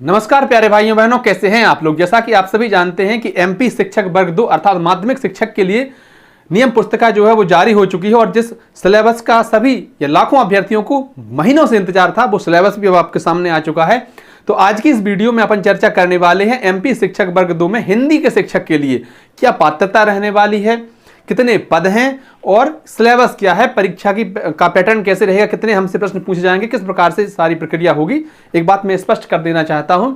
नमस्कार प्यारे भाइयों बहनों, कैसे हैं आप लोग। जैसा कि आप सभी जानते हैं कि एमपी शिक्षक वर्ग 2 अर्थात माध्यमिक शिक्षक के लिए नियम पुस्तिका जो है वो जारी हो चुकी है और जिस सिलेबस का सभी या लाखों अभ्यर्थियों को महीनों से इंतजार था वो सिलेबस भी अब आपके सामने आ चुका है। तो आज की इस वीडियो में अपन चर्चा करने वाले हैं एमपी शिक्षक वर्ग 2 में हिंदी के शिक्षक के लिए क्या पात्रता रहने वाली है, कितने पद हैं और सिलेबस क्या है, परीक्षा का पैटर्न कैसे रहेगा, कितने हमसे प्रश्न पूछे जाएंगे, किस प्रकार से सारी प्रक्रिया होगी। एक बात मैं स्पष्ट कर देना चाहता हूं,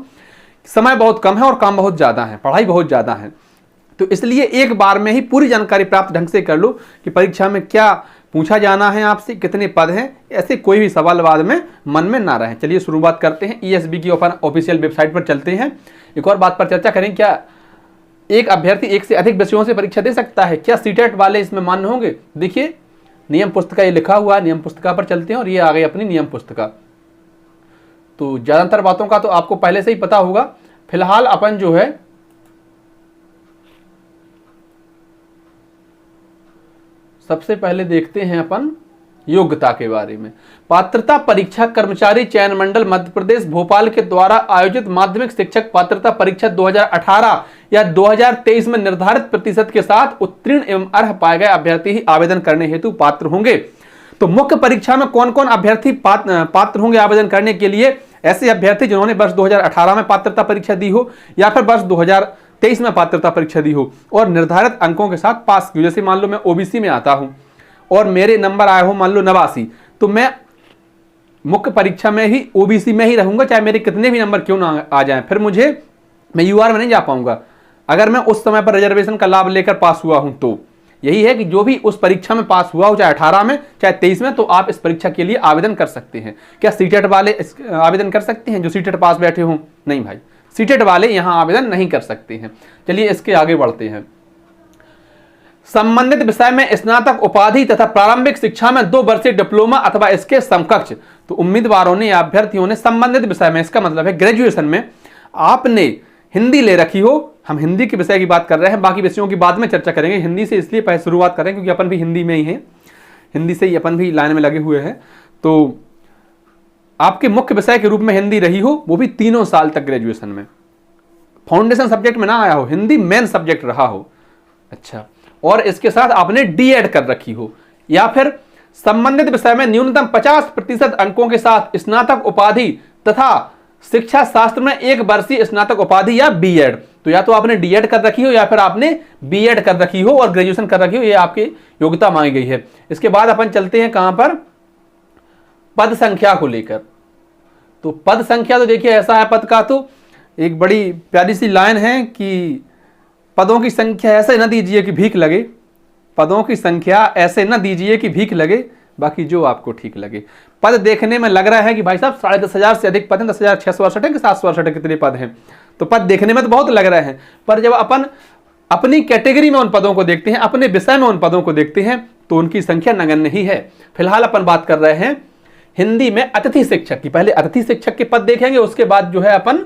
समय बहुत कम है और काम बहुत ज्यादा है, पढ़ाई बहुत ज्यादा है, तो इसलिए एक बार में ही पूरी जानकारी प्राप्त ढंग से कर लो कि परीक्षा में क्या पूछा जाना है आपसे, कितने पद हैं, ऐसे कोई भी सवाल बाद में मन में ना रहे। चलिए शुरुआत करते हैं। ईएसबी की ओपन ऑफिशियल वेबसाइट पर चलते हैं। एक और बात पर चर्चा करें, क्या एक अभ्यर्थी एक से अधिक विषयों से परीक्षा दे सकता है, क्या सीटेट वाले इसमें मान्य होंगे। देखिए नियम पुस्तिका ये लिखा हुआ है, नियम पुस्तिका पर चलते हैं और ये आ गई अपनी नियम पुस्तिका। तो ज्यादातर बातों का तो आपको पहले से ही पता होगा। फिलहाल अपन जो है सबसे पहले देखते हैं अपन योग्यता के बारे में। पात्रता परीक्षा कर्मचारी चयन मंडल मध्य प्रदेश भोपाल के द्वारा आयोजित माध्यमिक शिक्षक पात्रता परीक्षा 2018 या 2023 में निर्धारित प्रतिशत के साथ उत्तीर्ण एवं अर्ह पाए गए अभ्यर्थी ही आवेदन करने हेतु पात्र होंगे। तो मुख्य परीक्षा में कौन कौन अभ्यर्थी पात्र होंगे आवेदन करने के लिए? ऐसे अभ्यर्थी जिन्होंने वर्ष 2018 में पात्रता परीक्षा दी हो या फिर वर्ष 2023 में पात्रता परीक्षा दी हो और निर्धारित अंकों के साथ पास की हो। जैसे मान लो मैं ओबीसी में आता हूं और मेरे नंबर आए हो मान लो 89, तो मैं मुख्य परीक्षा में ही ओबीसी में ही रहूंगा, चाहे मेरे कितने भी नंबर क्यों ना आ जाएं। फिर मैं यूआर में नहीं जा पाऊंगा अगर मैं उस समय पर रिजर्वेशन का लाभ लेकर पास हुआ हूं। तो यही है कि जो भी उस परीक्षा में पास हुआ हो, चाहे 18 में चाहे 23 में, तो आप इस परीक्षा के लिए आवेदन कर सकते हैं। क्या सीटेट वाले आवेदन कर सकते हैं जो सीटेट पास बैठे हों? नहीं भाई, सीटेट वाले यहां आवेदन नहीं कर सकते हैं। चलिए इसके आगे बढ़ते हैं। संबंधित विषय में स्नातक उपाधि तथा प्रारंभिक शिक्षा में 2 वर्षीय डिप्लोमा अथवा इसके समकक्ष। तो उम्मीदवारों ने, अभ्यर्थियों ने संबंधित विषय में, इसका मतलब है ग्रेजुएशन में आपने हिंदी ले रखी हो। हम हिंदी के विषय की बात कर रहे हैं, बाकी विषयों की बाद में चर्चा करेंगे। हिंदी से इसलिए पहले शुरुआत करें क्योंकि अपन भी हिंदी में ही हैं, हिंदी से ही अपन भी लाइन में लगे हुए हैं। तो आपके मुख्य विषय के रूप में हिंदी रही हो, वो भी 3 साल तक ग्रेजुएशन में, फाउंडेशन सब्जेक्ट में ना आया हो, हिंदी मेन सब्जेक्ट रहा हो। अच्छा, और इसके साथ आपने डीएड कर रखी हो या फिर संबंधित विषय में न्यूनतम 50% अंकों के साथ स्नातक उपाधि तथा शिक्षा शास्त्र में 1 वर्षीय स्नातक उपाधि या बीएड। तो या तो आपने डीएड कर रखी हो या फिर आपने बीएड कर रखी हो और ग्रेजुएशन कर रखी हो, ये आपकी योग्यता मांगी गई है। इसके बाद अपन चलते हैं कहां पर, पद संख्या को लेकर। तो पद संख्या तो देखिए ऐसा है, पद का तो एक बड़ी प्यारी सी लाइन है कि पदों की संख्या ऐसे न दीजिए कि भीख लगे, पदों की संख्या ऐसे न दीजिए कि भीख लगे, बाकी जो आपको ठीक लगे। पद देखने में लग रहा है कि भाई साहब 10,500 से अधिक पद हैं, 10,668 कि 768 कितने पद हैं, तो पद देखने में तो बहुत लग रहे हैं, पर जब अपन अपनी कैटेगरी में उन पदों को देखते हैं, अपने विषय में उन पदों को देखते हैं, तो उनकी संख्या नगण्य ही है। फिलहाल अपन बात कर रहे हैं हिंदी में अतिथि शिक्षक की। पहले अतिथि शिक्षक के पद देखेंगे, उसके बाद जो है अपन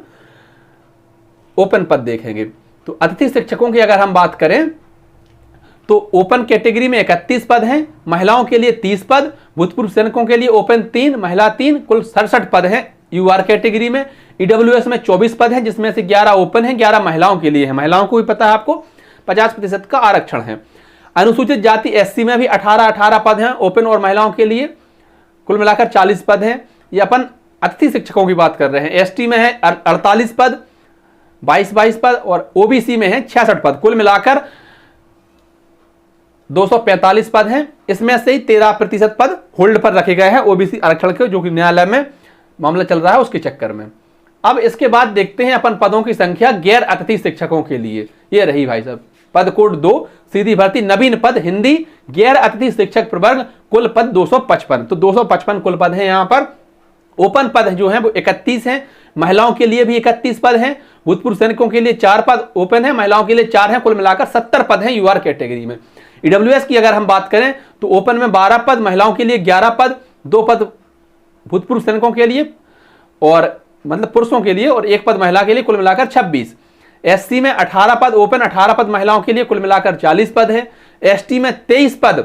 ओपन पद देखेंगे। तो अतिथि शिक्षकों की अगर हम बात करें तो ओपन कैटेगरी में 31 पद हैं, महिलाओं के लिए 30 पद, भूतपूर्व सैनिकों के लिए ओपन 3, महिला 3, कुल 67 पद हैं। यूआर कैटेगरी में ईडब्ल्यूएस में 24 पद हैं, जिसमें से 11 ओपन हैं, 11 महिलाओं के लिए है। महिलाओं को भी पता है आपको 50% का आरक्षण है। अनुसूचित जाति एससी में भी 18 पद हैं ओपन और महिलाओं के लिए, कुल मिलाकर 40 पद हैं। ये अपन अतिथि शिक्षकों की बात कर रहे हैं। एसटी में है 48 पद, 22 पद और ओबीसी में है 66 पद, कुल मिलाकर 245 पद हैं। इसमें से ही 13% पद होल्ड पर रखे गए हैं ओबीसी आरक्षण के, जो कि न्यायालय में मामला चल रहा है उसके चक्कर में। अब इसके बाद देखते हैं अपन पदों की संख्या गैर अतिथि शिक्षकों के लिए। ये रही भाई साहब पद कोड 2, सीधी भर्ती, नवीन पद हिंदी, गैर अतिथि शिक्षक प्रवर्ग, कुल पद 255। तो 255 कुल पद हैं यहाँ पर। ओपन पद जो हैं वो 31 हैं, महिलाओं के लिए भी 31 पद हैं, भूतपूर्व सैनिकों के लिए 4 पद ओपन है, महिलाओं के लिए 4 हैं, कुल मिलाकर 70 पद हैं यूआर कैटेगरी में। ईडब्ल्यूएस की अगर हम बात करें तो ओपन में 12 पद, महिलाओं के लिए 11 पद, 2 पद भूतपूर्व सैनिकों के लिए और मतलब पुरुषों के लिए और 1 पद महिला के लिए, कुल मिलाकर 26। एससी में 18 पद ओपन, 18 पद महिलाओं के लिए, कुल मिलाकर 40 पद है। एसटी में 23 पद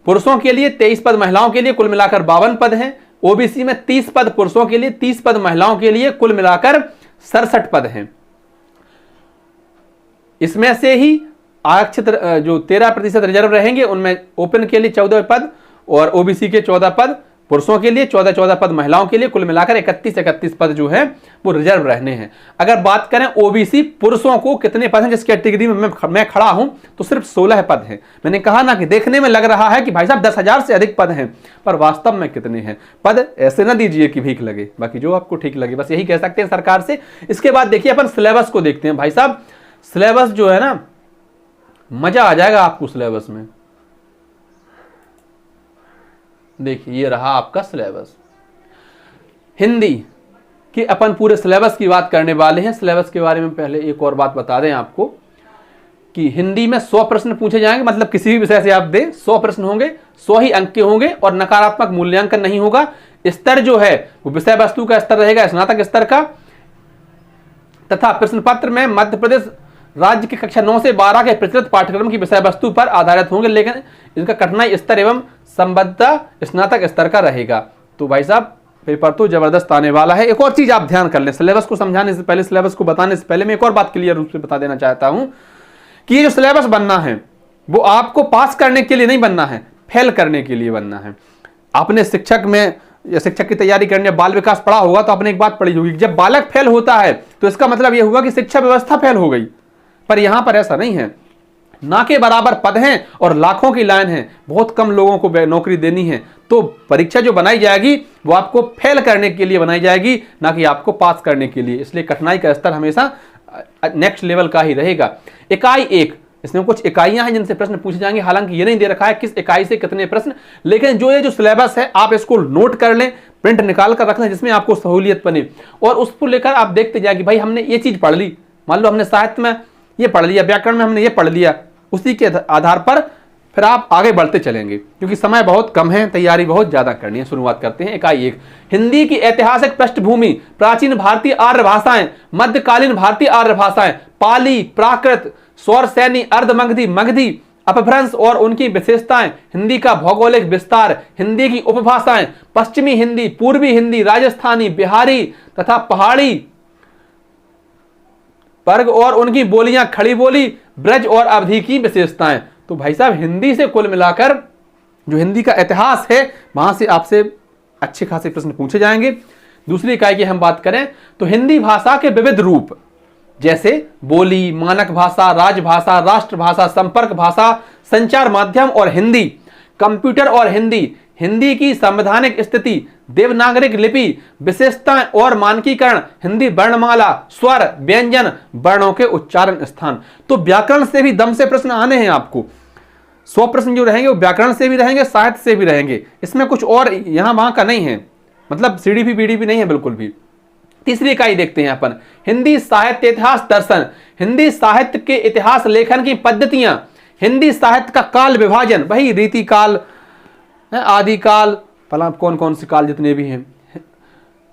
पुरुषों के लिए, 23 पद महिलाओं के लिए, कुल मिलाकर 52 पद हैं। ओबीसी में 30 पद पुरुषों के लिए, 30 पद महिलाओं के लिए, कुल मिलाकर 67 पद हैं। इसमें से ही आरक्षित जो 13% रिजर्व रहेंगे उनमें ओपन के लिए 14 पद और ओबीसी के 14 पद, पुरुषों के लिए 14 पद, महिलाओं के लिए कुल मिलाकर 31 पद जो है वो रिजर्व रहने हैं। अगर बात करें ओबीसी पुरुषों को कितने पद हैं जिस कैटेगरी में मैं खड़ा हूं, तो सिर्फ 16 पद हैं। मैंने कहा ना कि देखने में लग रहा है कि भाई साहब 10,000 से अधिक पद हैं, पर वास्तव में कितने हैं पद, ऐसे ना दीजिए कि भीख लगे, बाकी जो आपको ठीक लगे बस यही कह सकते हैं सरकार से। इसके बाद देखिए अपन सिलेबस को देखते हैं। भाई साहब सिलेबस जो है ना, मजा आ जाएगा आपको सिलेबस में। देखिए ये रहा आपका सिलेबस। हिंदी के अपन पूरे सिलेबस की बात करने वाले हैं। सिलेबस के बारे में पहले एक और बात बता दें आपको कि हिंदी में 100 प्रश्न पूछे जाएंगे, मतलब किसी भी विषय से आप दें 100 प्रश्न होंगे, 100 ही अंक के होंगे और नकारात्मक मूल्यांकन नहीं होगा। स्तर जो है वो विषय वस्तु का स्तर रहेगा, स्नातक स्तर का, तथा प्रश्न पत्र में मध्य प्रदेश राज्य की कक्षा 9 से 12 के प्रचलित पाठ्यक्रम की विषय वस्तु पर आधारित होंगे, लेकिन इनका कठिनाई स्तर एवं संबद्धता स्नातक स्तर का रहेगा। तो भाई साहब पेपर तो जबरदस्त आने वाला है। एक और चीज आप ध्यान कर लें, सिलेबस को समझाने से पहले, सिलेबस को बताने से पहले मैं एक और बात क्लियर रूप से बता देना चाहता हूं कि ये जो सिलेबस बनना है वो आपको पास करने के लिए नहीं बनना है, फेल करने के लिए बनना है। आपने शिक्षक में या शिक्षक की तैयारी करने बाल विकास पढ़ा होगा तो आपने एक बात पढ़ी होगी, जब बालक फेल होता है तो इसका मतलब यह हुआ कि शिक्षा व्यवस्था फेल हो गई, पर यहां पर ऐसा नहीं है। ना के बराबर पद हैं और लाखों की लाइन है, बहुत कम लोगों को नौकरी देनी है, तो परीक्षा जो बनाई जाएगी वो आपको फेल करने के लिए बनाई जाएगी, ना कि आपको पास करने के लिए। इसलिए कठिनाई का स्तर हमेशा नेक्स्ट लेवल का ही रहेगा। इकाई 1, इसमें कुछ इकाइयां हैं जिनसे प्रश्न पूछे जाएंगे, हालांकि ये नहीं दे रखा है किस इकाई से कितने प्रश्न, लेकिन जो ये जो सिलेबस है आप इसको नोट कर लें, प्रिंट निकाल कर रखना जिसमें आपको सहूलियत बने, और उसको लेकर आप देखते जाए कि भाई हमने ये चीज पढ़ ली, मान लो हमने साहित्य में ये पढ़ लिया, व्याकरण में हमने ये पढ़ लिया, उसी के आधार पर फिर आप आगे बढ़ते चलेंगे, क्योंकि समय बहुत कम है, तैयारी बहुत ज्यादा करनी है। शुरुआत करते हैं इकाई 1, हिंदी की ऐतिहासिक पृष्ठभूमि, प्राचीन भारतीय आर्य भाषाएं, मध्यकालीन भारतीय आर्य भाषाएं, पाली, प्राकृत, स्वर सैनी, अर्धमगधी, मगधी, अपभ्रंश और उनकी विशेषताएं, हिंदी का भौगोलिक विस्तार, हिंदी की उपभाषाएं, पश्चिमी हिंदी, पूर्वी हिंदी, राजस्थानी, बिहारी तथा पहाड़ी वर्ग और उनकी बोलियां, खड़ी बोली, ब्रज और अवधि की विशेषताएं। तो भाई साहब हिंदी से कुल मिलाकर जो हिंदी का इतिहास है वहां से आपसे अच्छे खासे प्रश्न पूछे जाएंगे। दूसरी इकाई की हम बात करें तो हिंदी भाषा के विविध रूप, जैसे बोली, मानक भाषा, राजभाषा, राष्ट्रभाषा, संपर्क भाषा, संचार माध्यम और हिंदी, कंप्यूटर और हिंदी, हिंदी की संवैधानिक स्थिति, देवनागरिक लिपि, विशेषताएं और मानकीकरण, हिंदी वर्णमाला, स्वर, व्यंजन, वर्णों के उच्चारण स्थान। तो व्याकरण से भी दम से प्रश्न आने हैं आपको। 100 प्रश्न जो रहेंगे वो व्याकरण से भी रहेंगे, साहित्य से भी रहेंगे, इसमें कुछ और यहां वहां का नहीं है, मतलब सीडीपी बीडीपी नहीं है बिल्कुल भी। तीसरी इकाई देखते हैं अपन, हिंदी साहित्य इतिहास दर्शन, हिंदी साहित्य के इतिहास लेखन की पद्धतियां, हिंदी साहित्य का काल विभाजन, वही रीति काल, आदिकाल, फला कौन कौन से काल जितने भी हैं,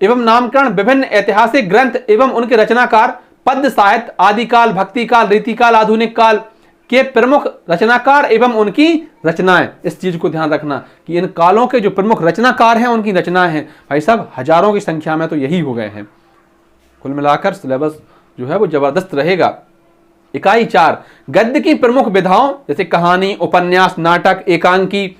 एवं नामकरण, विभिन्न ऐतिहासिक ग्रंथ एवं उनके रचनाकार, पद्य साहित्य, आदिकाल, भक्तिकाल, रीतिकाल, आधुनिक काल के प्रमुख रचनाकार एवं उनकी रचनाएं। इस चीज को ध्यान रखना कि इन कालों के जो प्रमुख रचनाकार हैं उनकी रचनाएं हैं, भाई साहब हजारों की संख्या में तो यही हो गए हैं। कुल मिलाकर सिलेबस जो है वो जबरदस्त रहेगा। इकाई 4, गद्य की प्रमुख विधाओं, जैसे कहानी, उपन्यास, नाटक, एकांकी,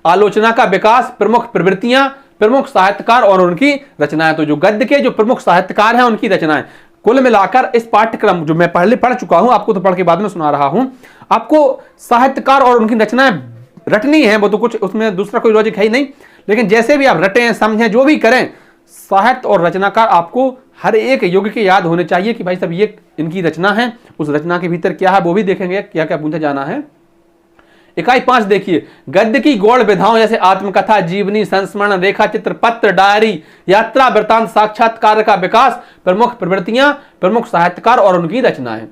आलोचना का विकास, प्रमुख प्रवृत्तियां, प्रमुख साहित्यकार और उनकी रचनाएं। तो जो गद्य के जो प्रमुख साहित्यकार हैं उनकी रचनाएं। कुल मिलाकर इस पाठ्यक्रम जो मैं पहले पढ़ चुका हूं, आपको तो पढ़ के बाद में सुना रहा हूं, आपको साहित्यकार और उनकी रचनाएं रटनी है, वो तो कुछ उसमें दूसरा कोई लॉजिक है ही नहीं, लेकिन जैसे भी आप रटें, समझें, जो भी करें, साहित्य और रचनाकार आपको हर एक युग के याद होने चाहिए कि भाई साहब ये इनकी रचना है, उस रचना के भीतर क्या है वो भी देखेंगे, क्या क्या पूछा जाना है। इकाई 5 देखिए, गद्य की गौड़ विधाओं, जैसे आत्मकथा, जीवनी, संस्मरण, रेखा चित्र, पत्र, डायरी, यात्रा, वृत्तांत, साक्षात्कार का विकास, प्रमुख प्रवृत्तियां, प्रमुख साहित्यकार और उनकी रचनाएं।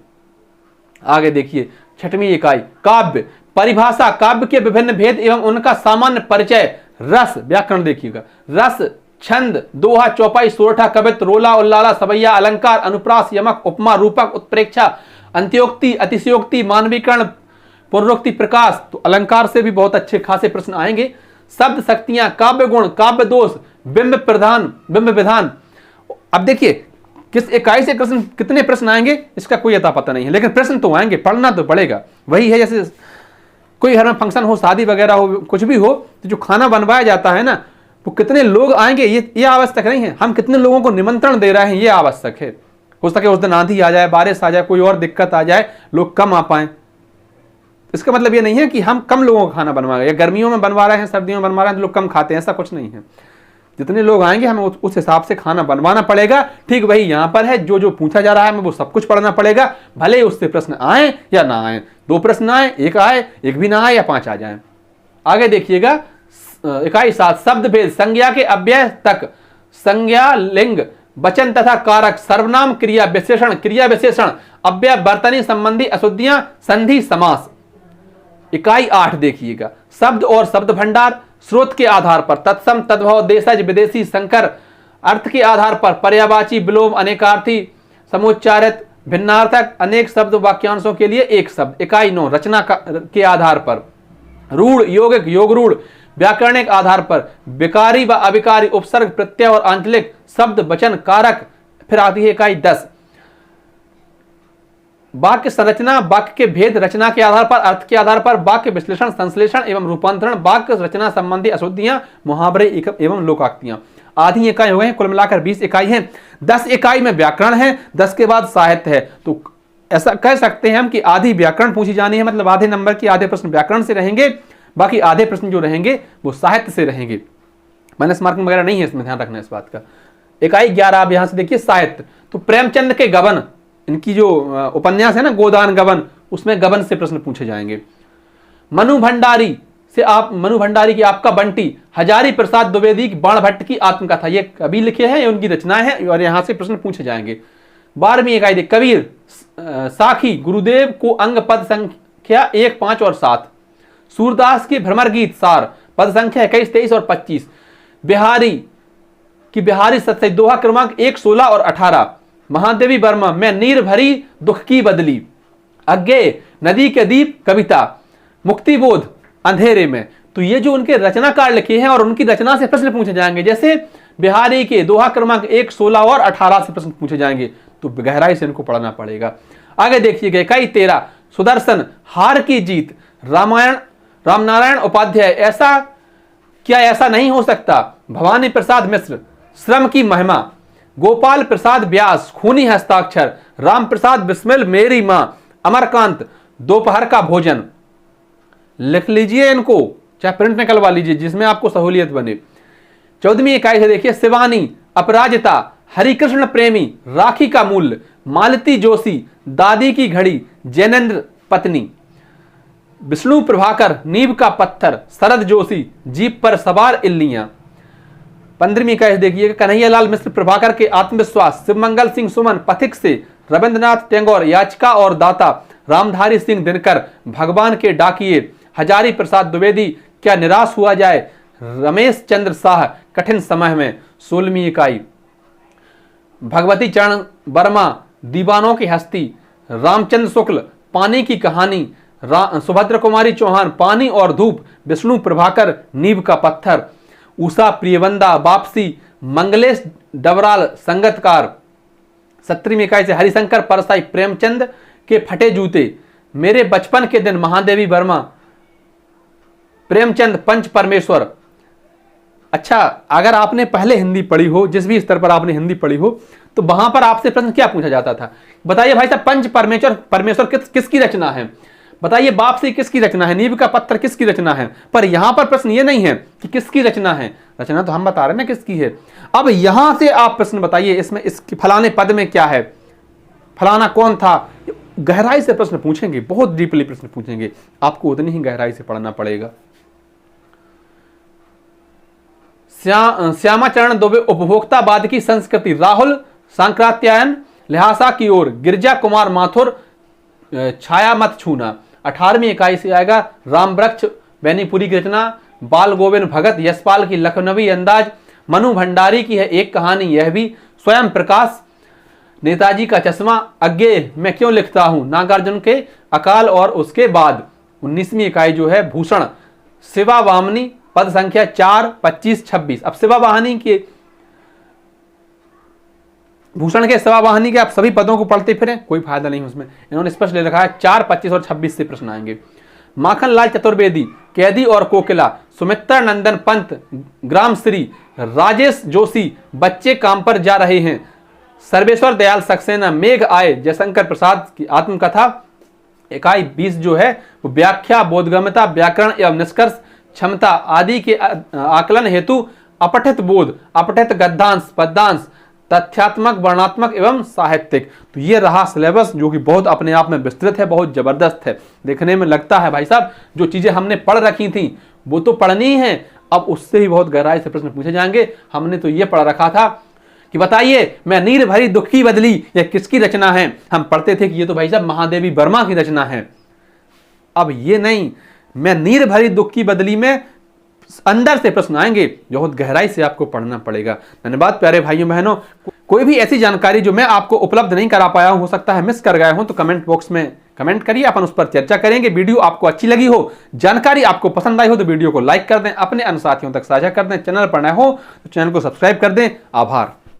आगे देखिए 6वीं इकाई, काव्य, परिभाषा, काव्य के विभिन्न भेद एवं उनका सामान्य परिचय, रस, व्याकरण देखिएगा, रस, छंद, दोहा, चौपाई, सोरठा, कवित्व, रोला, उल्लाला, सवैया, अलंकार, अनुप्रास, यमक, उपमा, रूपक, उत्प्रेक्षा, अंत्योक्ति, अतिशयोक्ति, मानवीकरण, पुनरुक्ति, प्रकाश। तो अलंकार से भी बहुत अच्छे खासे प्रश्न आएंगे। शब्द शक्तियां, काव्य गुण, काव्य दोष, बिंब प्रधान, बिंब विधान। अब देखिए किस इकाई से कितने प्रश्न आएंगे इसका कोई अता पता नहीं है, लेकिन प्रश्न तो आएंगे, पढ़ना तो पड़ेगा। वही है जैसे कोई घर में फंक्शन हो, शादी वगैरह हो, कुछ भी हो, तो जो खाना बनवाया जाता है ना, वो कितने लोग आएंगे ये आवश्यक नहीं है, हम कितने लोगों को निमंत्रण दे रहे हैं ये आवश्यक है। हो सके उस दिन आंधी आ जाए, बारिश आ जाए, कोई और दिक्कत आ जाए, लोग कम आ पाए, इसका मतलब ये नहीं है कि हम कम लोगों का खाना बनवा रहे हैं, या गर्मियों में बनवा रहे हैं, सर्दियों में बनवा रहे हैं तो लोग कम खाते हैं, ऐसा कुछ नहीं है। जितने लोग आएंगे हमें उस हिसाब से खाना बनवाना पड़ेगा। ठीक वही यहां पर है, जो जो पूछा जा रहा है हमें वो सब कुछ पढ़ना पड़ेगा, भले ही उससे प्रश्न आए या ना आए, 2 प्रश्न आए, 1 आए, 1 भी ना आए या 5 आ जाए। आगे देखिएगा इकाई 7 शब्द भेद संज्ञा के अव्यय तक, संज्ञा लिंग वचन तथा कारक सर्वनाम क्रिया विशेषण अव्यय वर्तनी संबंधी अशुद्धियां संधि समास। इकाई 8 देखिएगा शब्द और शब्द भंडार स्रोत के आधार पर तत्सम तद्भव देशज विदेशी संकर अर्थ के आधार पर पर्यायवाची विलोम अनेकार्थी समुच्चारित भिन्नार्थक अनेक शब्द वाक्यांशों के लिए एक शब्द। इकाई 9 रचना के आधार पर रूढ़ यौगिक योग रूढ़ व्याकरणिक आधार पर विकारी व अविकारी उपसर्ग प्रत्यय और आंचलिक शब्द वचन कारक। फिर आती है इकाई 10 वाक्य संरचना वाक्य के भेद रचना के आधार पर अर्थ के आधार पर वाक्य विश्लेषण संश्लेषण एवं रूपांतरण वाक्य रचना संबंधी अशुद्धियां मुहावरे एवं लोकाक्तियां। आधी इकाई हो गए, कुल मिलाकर 20 इकाई है। 10 इकाई में व्याकरण है, 10 के बाद साहित्य है। तो ऐसा कह सकते हैं हम कि आधी व्याकरण पूछी जानी है, मतलब आधे नंबर की आधे प्रश्न व्याकरण से रहेंगे, बाकी आधे प्रश्न जो रहेंगे वो साहित्य से रहेंगे। माइनस मार्किंग वगैरह नहीं है इसमें, ध्यान रखना इस बात का। इकाई 11 आप यहां से देखिए साहित्य, तो प्रेमचंद के गबन, इनकी जो उपन्यास है ना गोदान गबन, उसमें गबन से प्रश्न पूछे जाएंगे। मनु भंडारी की आपका बंटी, हजारी प्रसाद द्विवेदी की बाण भट्ट की आत्मकथा, ये कवि लिखे हैं, ये उनकी रचनाएं हैं और यहां से प्रश्न पूछे जाएंगे। 12वीं इकाई देख कबीर साखी गुरुदेव को अंग पद संख्या 1, 5 और 7। सूरदास के भ्रमर गीत सार पद संख्या 21, 23 और 25। बिहारी सत्सई दोहा क्रमांक 1, 16 और 18। महादेवी वर्मा में नीर भरी दुख की बदली। अज्ञे नदी के दीप कविता। मुक्तिबोध अंधेरे में। तो ये जो उनके रचनाकार लिखे हैं और उनकी रचना से प्रश्न पूछे जाएंगे, जैसे बिहारी के दोहा क्रमांक 1, 16 और 18 से प्रश्न पूछे जाएंगे, तो गहराई से इनको पढ़ना पड़ेगा। आगे देखिएगा इकाई 13 सुदर्शन हार की जीत। रामनारायण उपाध्याय ऐसा नहीं हो सकता। भवानी प्रसाद मिश्र श्रम की महिमा। गोपाल प्रसाद व्यास खूनी हस्ताक्षर। राम प्रसाद बिस्मिल मेरी मां। अमरकांत दोपहर का भोजन। लिख लीजिए इनको, चाहे प्रिंट निकलवा लीजिए जिसमें आपको सहूलियत बने। 14वीं इकाई से देखिए शिवानी अपराजिता। हरिकृष्ण प्रेमी राखी का मूल्य। मालती जोशी दादी की घड़ी। जैनेन्द्र पत्नी। विष्णु प्रभाकर नींव का पत्थर। शरद जोशी जीप पर सवार इल्लियां। 15वीं इकाई देखिए कन्हैयालाल मिश्र प्रभाकर के आत्मविश्वास। शिवमंगल सिंह सुमन पथिक से। रविंद्रनाथ टैगोर याचिका और दाता। रामधारी सिंह दिनकर भगवान के डाकिए। हजारी प्रसाद द्विवेदी क्या निराश हुआ जाए। रमेश चंद्र शाह कठिन समय में। 16वीं इकाई भगवती चरण वर्मा दीवानों की हस्ती। रामचंद्र शुक्ल पानी की कहानी। सुभद्र कुमारी चौहान पानी और धूप। विष्णु प्रभाकर नींव का पत्थर। उषा प्रियवंदा वापसी। मंगलेश डबराल संगतकार। 17वीं इकाई से हरिशंकर परसाई प्रेमचंद के फटे जूते। मेरे बचपन के दिन महादेवी वर्मा। प्रेमचंद पंच परमेश्वर। अच्छा, अगर आपने पहले हिंदी पढ़ी हो, जिस भी स्तर पर आपने हिंदी पढ़ी हो, तो वहां पर आपसे प्रश्न क्या पूछा जाता था, बताइए भाई साहब पंच परमेश्वर किसकी रचना है, बताइए वापसी किसकी रचना है, नींव का पत्थर किसकी रचना है। पर यहां पर प्रश्न ये नहीं है कि किसकी रचना है, रचना तो हम बता रहे हैं ना किसकी है। अब यहां से आप प्रश्न बताइए इसमें इसके फलाने पद में क्या है, फलाना कौन था। गहराई से प्रश्न पूछेंगे, बहुत डीपली प्रश्न पूछेंगे, आपको उतनी ही गहराई से पढ़ना पड़ेगा। श्यामाचरण दुबे उपभोक्तावाद की संस्कृति। राहुल सांक्रात्यायन लिहाजा की ओर। गिरजा कुमार माथुर छाया मत छूना। 18वीं इकाई से आएगा राम वृक्ष बैनीपुरी की रचना। बाल गोविंद भगत यशपाल की लखनवी अंदाज। मनु भंडारी की है एक कहानी यह भी। स्वयं प्रकाश नेताजी का चश्मा। अज्ञे मैं क्यों लिखता हूं नागार्जुन के अकाल और उसके बाद। 19वीं इकाई जो है भूषण। शिवा वामनी पद संख्या 4, 25, 26। अब शिवा वाहिनी के भूषण के सवावाहिनी के आप सभी पदों को पढ़ते फिरें, कोई फायदा नहीं उसमें। इन्होंने स्पष्ट ले रखा है 4, 25 और 26 से प्रश्न आएंगे। माखनलाल चतुर्वेदी, कैदी और कोकिला, सुमित्रा नंदन पंत, ग्रामश्री, राजेश जोशी, बच्चे काम पर जा रहे हैं, सर्वेश्वर दयाल सक्सेना, मेघ आए, जयशंकर प्रसाद की आत्मकथा, इकाई 20 जो है वो व्याख्या, बोधगम्यता, व्याकरण एवं निष्कर्ष क्षमता आदि के आकलन हेतु अपठित बोध, अपठित गद्यांश, पद्यांश, तथ्यात्मक, वर्णात्मक एवं साहित्यिक। तो ये रहा सिलेबस जो कि बहुत अपने आप में विस्तृत है, बहुत जबरदस्त है। देखने में लगता है भाई साहब जो चीजें हमने पढ़ रखी थी वो तो पढ़नी है, अब उससे भी बहुत गहराई से प्रश्न पूछे जाएंगे। हमने तो ये पढ़ रखा था कि बताइए मैं नीर भरी दुख की बदली यह किसकी रचना है, हम पढ़ते थे कि ये तो भाई साहब महादेवी वर्मा की रचना है। अब ये नहीं, मैं नीर भरी दुख की बदली में अंदर से प्रश्न आएंगे, बहुत गहराई से आपको पढ़ना पड़ेगा। धन्यवाद प्यारे भाइयों बहनों। कोई भी ऐसी जानकारी जो मैं आपको उपलब्ध नहीं करा पाया हूं, हो सकता है मिस कर गया हूं, तो कमेंट बॉक्स में कमेंट करिए, अपन उस पर चर्चा करेंगे। वीडियो आपको अच्छी लगी हो, जानकारी आपको पसंद आई हो तो वीडियो को लाइक कर दें, अपने अन्य साथियों तक साझा कर दें। चैनल पर नए हो तो चैनल को सब्सक्राइब कर दें। आभार।